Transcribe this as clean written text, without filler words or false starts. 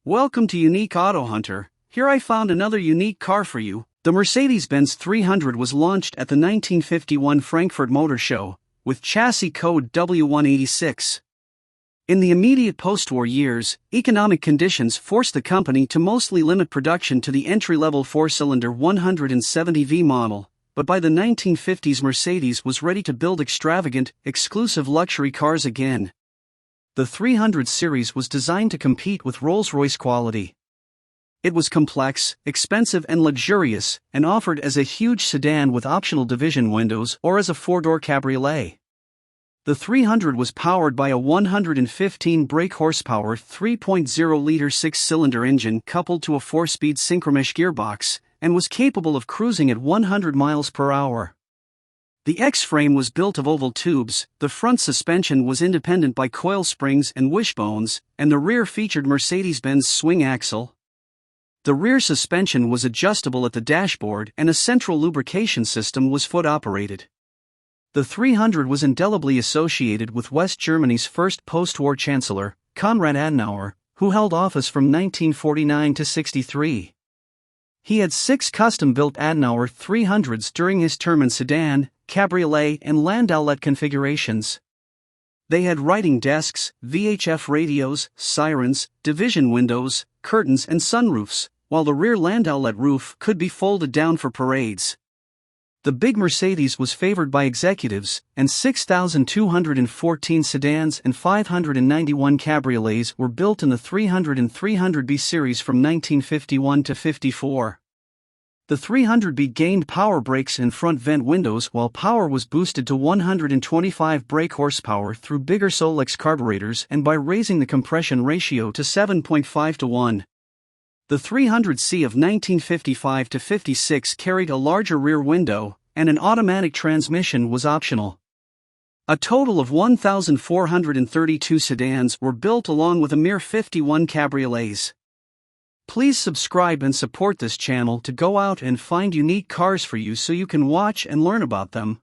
Welcome to Unique Auto Hunter. Here I found another unique car for you. The Mercedes-Benz 300 was launched at the 1951 Frankfurt Motor Show, with chassis code W186. In the immediate post-war years, economic conditions forced the company to mostly limit production to the entry-level four-cylinder 170V model, but by the 1950s Mercedes was ready to build extravagant, exclusive luxury cars again. The 300 series was designed to compete with Rolls-Royce quality. It was complex, expensive and luxurious, and offered as a huge sedan with optional division windows or as a four-door cabriolet. The 300 was powered by a 115 brake horsepower 3.0-liter six-cylinder engine coupled to a four-speed synchromesh gearbox, and was capable of cruising at 100 miles per hour. The X-frame was built of oval tubes, the front suspension was independent by coil springs and wishbones, and the rear featured Mercedes-Benz swing axle. The rear suspension was adjustable at the dashboard and a central lubrication system was foot-operated. The 300 was indelibly associated with West Germany's first post-war chancellor, Konrad Adenauer, who held office from 1949 to 63. He had 6 custom-built Adenauer 300s during his term in sedan, cabriolet and landaulet configurations. They had writing desks, VHF radios, sirens, division windows, curtains and sunroofs, while the rear landaulet roof could be folded down for parades. The big Mercedes was favored by executives, and 6,214 sedans and 591 cabriolets were built in the 300 and 300B series from 1951 to 54. The 300B gained power brakes and front vent windows while power was boosted to 125 brake horsepower through bigger Solex carburetors and by raising the compression ratio to 7.5 to 1. The 300C of 1955 to 56 carried a larger rear window, and an automatic transmission was optional. A total of 1,432 sedans were built along with a mere 51 cabriolets. Please subscribe and support this channel to go out and find unique cars for you so you can watch and learn about them.